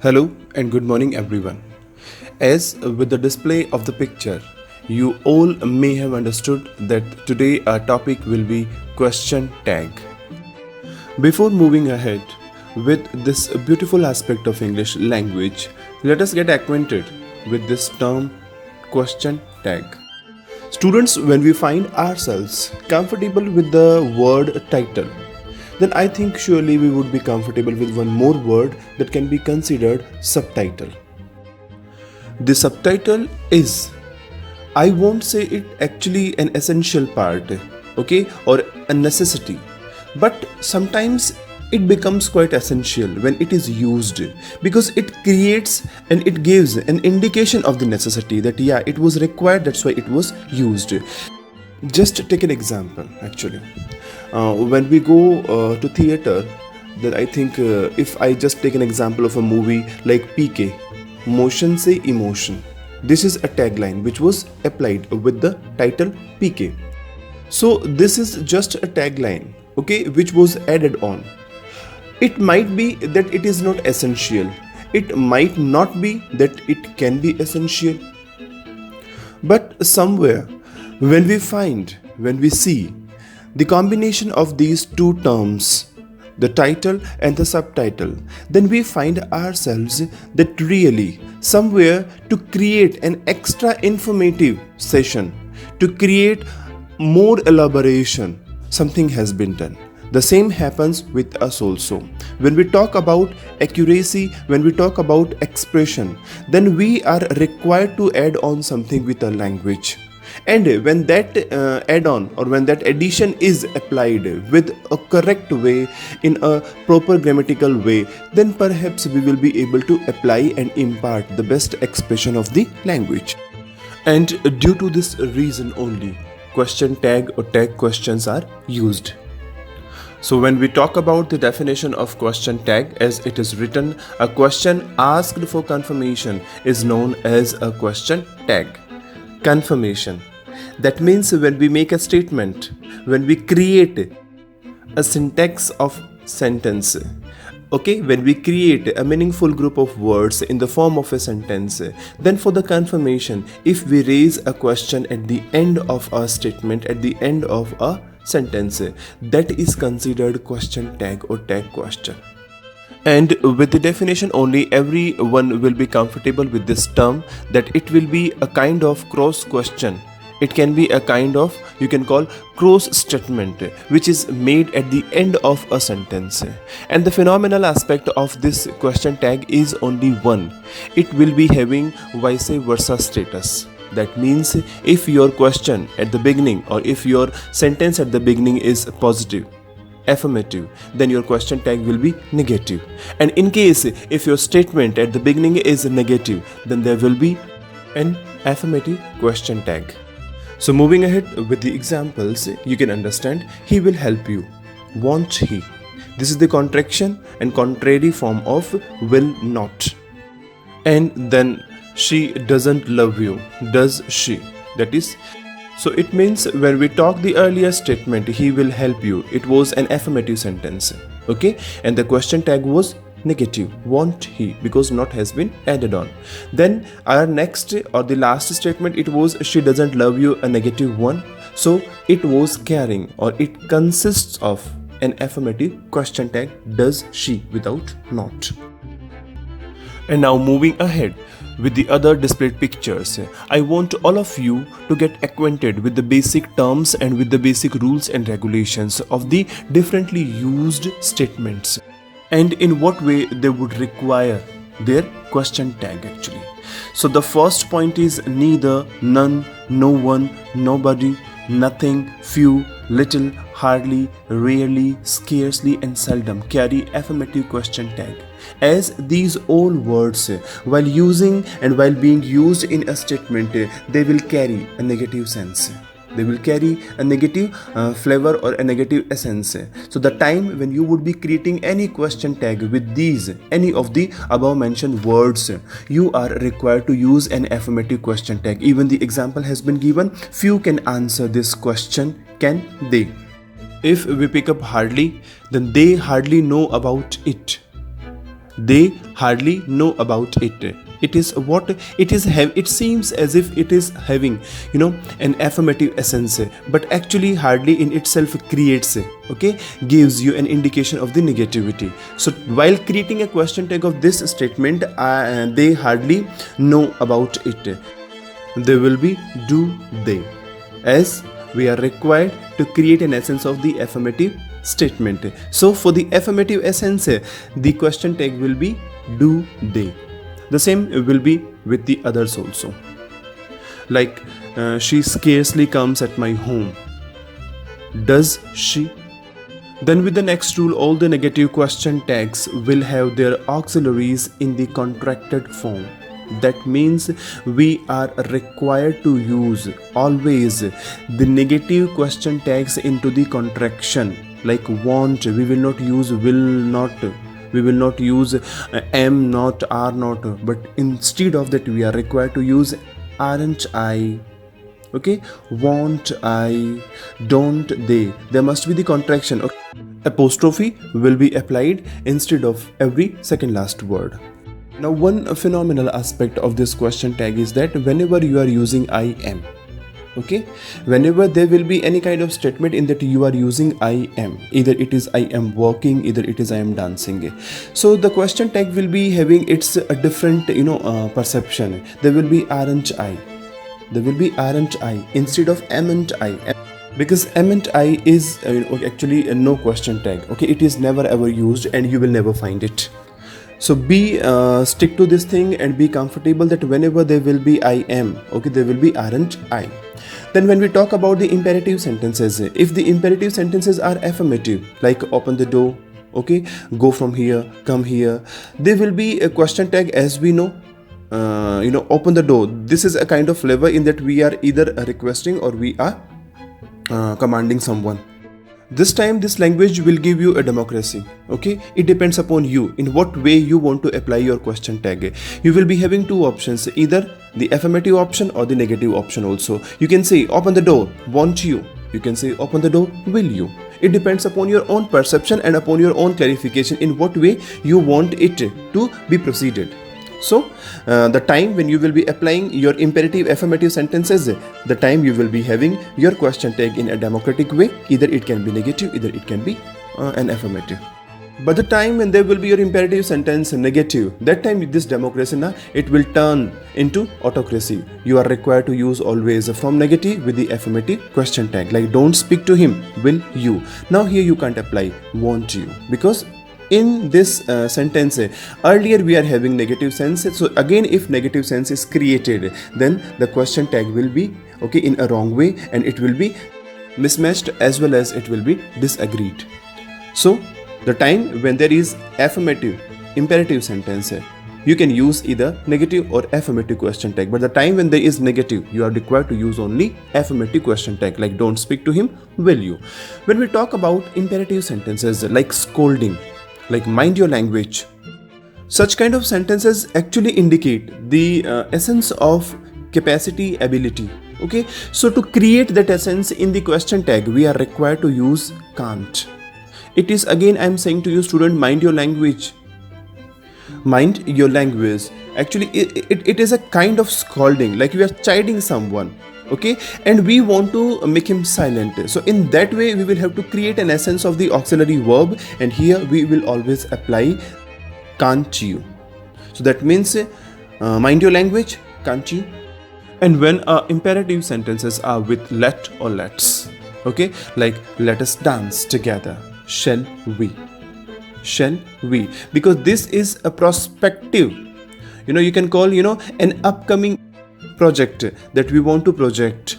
Hello and good morning, everyone. As with the display of the picture, you all may have understood that today our topic will be question tag. Before moving ahead with this beautiful aspect of English language, let us get acquainted with this term question tag. Students, when we find ourselves comfortable with the word title, then I think surely we would be comfortable with one more word that can be considered subtitle. The subtitle is, I won't say it actually an essential part, okay, or a necessity, but sometimes it becomes quite essential when it is used because it creates and it gives an indication of the necessity that yeah, it was required, that's why it was used. Just take an example actually. When we go to theater, then I think if I just take an example of a movie like PK, Motion Se Emotion. This is a tagline which was applied with the title PK. So this is just a tagline, okay, which was added on. It might be that it is not essential. It might not be that it can be essential. But somewhere, when we see the combination of these two terms, the title and the subtitle, then we find ourselves that really somewhere to create an extra informative session, to create more elaboration, something has been done. The same happens with us also. When we talk about accuracy, when we talk about expression, then we are required to add on something with our language. And when that add-on or when that addition is applied with a correct way, in a proper grammatical way, then perhaps we will be able to apply and impart the best expression of the language. And due to this reason only, question tag or tag questions are used. So when we talk about the definition of question tag, as it is written, a question asked for confirmation is known as a question tag. Confirmation. That means when we make a statement, when we create a syntax of sentence, okay, when we create a meaningful group of words in the form of a sentence, then for the confirmation, if we raise a question at the end of a statement, at the end of a sentence, that is considered question tag or tag question. And with the definition only, everyone will be comfortable with this term, that it will be a kind of cross question. It can be a kind of, you can call, cross statement which is made at the end of a sentence. And the phenomenal aspect of this question tag is only one. It will be having vice versa status. That means if your question at the beginning or if your sentence at the beginning is positive, affirmative, then your question tag will be negative. And in case if your statement at the beginning is negative, then there will be an affirmative question tag. So moving ahead with the examples, you can understand he will help you. Won't he? This is the contraction and contrary form of will not. And then she doesn't love you. Does she? That is, so it means when we talk the earlier statement, he will help you, it was an affirmative sentence, okay, and the question tag was negative, won't he, because not has been added on. Then our next or the last statement, it was she doesn't love you, a negative one, so it was carrying or it consists of an affirmative question tag, does she, without not. And now moving ahead with the other displayed pictures, I want all of you to get acquainted with the basic terms and with the basic rules and regulations of the differently used statements and in what way they would require their question tag actually. So the first point is neither, none, no one, nobody, nothing, few, little, hardly, rarely, scarcely and seldom carry affirmative question tag, as these all words while using and while being used in a statement, they will carry a negative sense. They will carry a negative flavor or a negative essence. So the time when you would be creating any question tag with these, any of the above mentioned words, you are required to use an affirmative question tag. Even the example has been given. Few can answer this question. Can they? If we pick up hardly, then they hardly know about it. they hardly know about it. It is what it is it seems as if it is having, an affirmative essence, but actually hardly in itself creates, gives you an indication of the negativity. So while creating a question tag of this statement, they hardly know about it. They will be do they, as we are required to create an essence of the affirmative statement. So for the affirmative essence, the question tag will be do they. The same will be with the others also. Like she scarcely comes at my home. Does she? Then with the next rule, all the negative question tags will have their auxiliaries in the contracted form. That means we are required to use always the negative question tags into the contraction. Like want, we will not use will not. We will not use am not, are not, but instead of that we are required to use aren't I, won't I, don't they. There must be the contraction. Apostrophe will be applied instead of every second last word. Now one phenomenal aspect of this question tag is that whenever you are using I am, whenever there will be any kind of statement in that you are using I am, either it is I am walking, either it is I am dancing, so the question tag will be having its a different perception. There will be aren't I, instead of amn't I, because amn't I is actually no question tag. It is never ever used and you will never find it. So stick to this thing and be comfortable that whenever there will be I am, there will be aren't I. Then when we talk about the imperative sentences, if the imperative sentences are affirmative, like open the door, go from here, come here, there will be a question tag, as we know. Open the door. This is a kind of flavor in that we are either requesting or we are commanding someone. This time this language will give you a democracy. It depends upon you in what way you want to apply your question tag. You will be having two options, either the affirmative option or the negative option also. You can say open the door, won't you? You can say open the door, will you? It depends upon your own perception and upon your own clarification in what way you want it to be proceeded. So the time when you will be applying your imperative affirmative sentences, the time you will be having your question tag in a democratic way. Either it can be negative, either it can be an affirmative. But the time when there will be your imperative sentence negative, that time with this democracy, it will turn into autocracy. You are required to use always from negative with the affirmative question tag, like don't speak to him, will you? Now here you can't apply won't you, because in this sentence earlier we are having negative sense. So again, if negative sense is created, then the question tag will be in a wrong way and it will be mismatched as well as it will be disagreed. So the time when there is affirmative imperative sentence, you can use either negative or affirmative question tag, but the time when there is negative, you are required to use only affirmative question tag, like don't speak to him, will you? When we talk about imperative sentences like scolding, like mind your language, such kind of sentences actually indicate the essence of capacity, ability. So to create that essence in the question tag, we are required to use can't. It is again, I am saying to you student, mind your language. Mind your language. Actually it is a kind of scolding, like we are chiding someone, and we want to make him silent. So in that way we will have to create an essence of the auxiliary verb, and here we will always apply can't you. So that means mind your language, can't you? And when imperative sentences are with let or let's, like let us dance together, shall we? Shall we? Because this is a prospective, you can call an upcoming project that we want to project,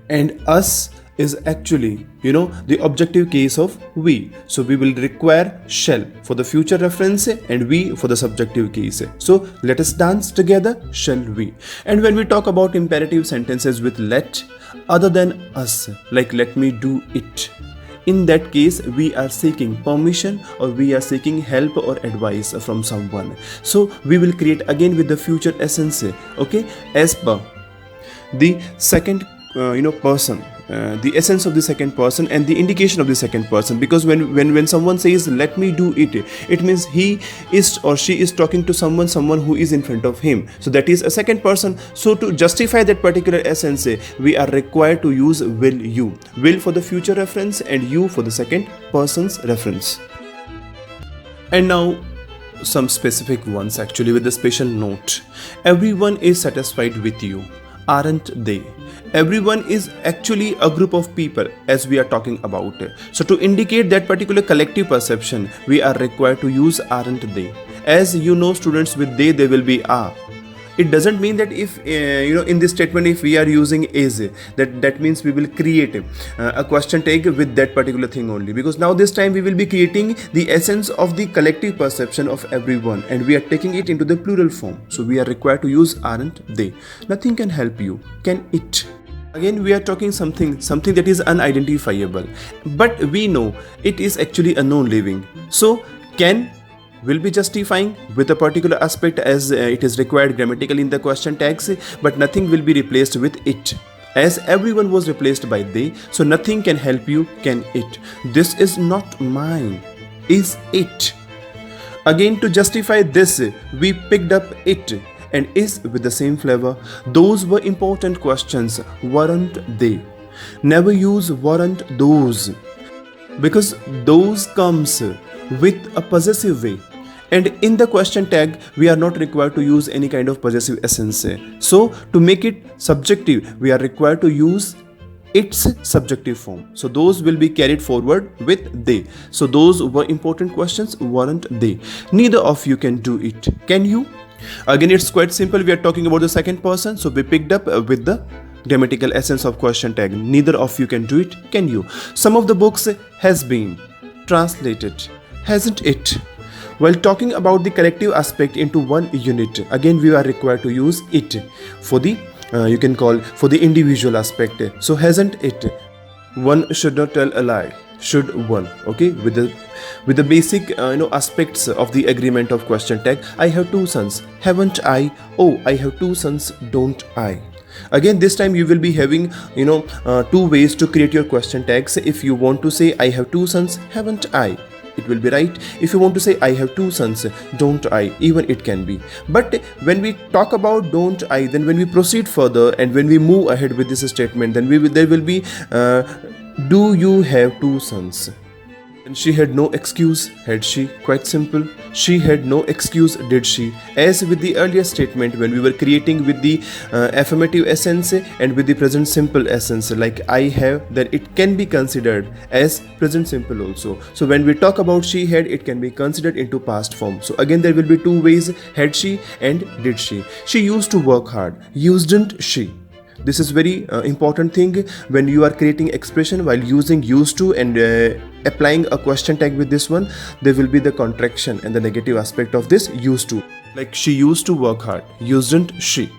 and us is actually the objective case of we. So we will require shall for the future reference and we for the subjective case. So let us dance together, shall we? And when we talk about imperative sentences with let other than us, like let me do it, in that case we are seeking permission or we are seeking help or advice from someone. So we will create again with the future essence, as per the second person the essence of the second person and the indication of the second person, because when someone says let me do it, it means he is or she is talking to someone who is in front of him, so that is a second person. So to justify that particular essence, we are required to use will for the future reference and you for the second person's reference. And now some specific ones, actually, with a special note. Everyone is satisfied with you, aren't they? Everyone is actually a group of people, as we are talking about. So to indicate that particular collective perception, we are required to use aren't they. As you know, students, with they will be are. It doesn't mean that if in this statement if we are using is, that means we will create a question tag with that particular thing only, because now this time we will be creating the essence of the collective perception of everyone and we are taking it into the plural form. So we are required to use aren't they. Nothing can help you, can it? Again, we are talking something that is unidentifiable, but we know it is actually a non-living. So can will be justifying with a particular aspect as it is required grammatically in the question tags, but nothing will be replaced with it, as everyone was replaced by they. So nothing can help you, can it? This is not mine, is it? Again, to justify this, we picked up it and is with the same flavor. Those were important questions, weren't they? Never use weren't those, because those comes with a possessive way, and in the question tag we are not required to use any kind of possessive essence. So to make it subjective, we are required to use its subjective form. So those will be carried forward with they. So those were important questions, weren't they? Neither of you can do it, can you? Again, it's quite simple. We are talking about the second person, so we picked up with the grammatical essence of question tag. Neither of you can do it, can you? Some of the books has been translated, hasn't it? While talking about the collective aspect into one unit, again we are required to use it for the you can call for the individual aspect. So hasn't it? One should not tell a lie, should one? Okay, with the basic aspects of the agreement of question tag. I have two sons, haven't I? Oh, I have two sons, don't I? Again, this time you will be having two ways to create your question tags. If you want to say I have two sons, haven't I? It will be right. If you want to say I have two sons, don't I? Even it can be. But when we talk about don't I, then when we proceed further and when we move ahead with this statement, then there will be do you have two sons? And she had no excuse, had she? Quite simple. She had no excuse, did she? As with the earlier statement, when we were creating with the affirmative essence and with the present simple essence, like I have, then it can be considered as present simple also. So when we talk about she had, it can be considered into past form. So again, there will be two ways, had she and did she. She used to work hard, usedn't she? This is very important thing when you are creating expression while using used to and applying a question tag with this one. There will be the contraction and the negative aspect of this used to, like she used to work hard, usedn't she?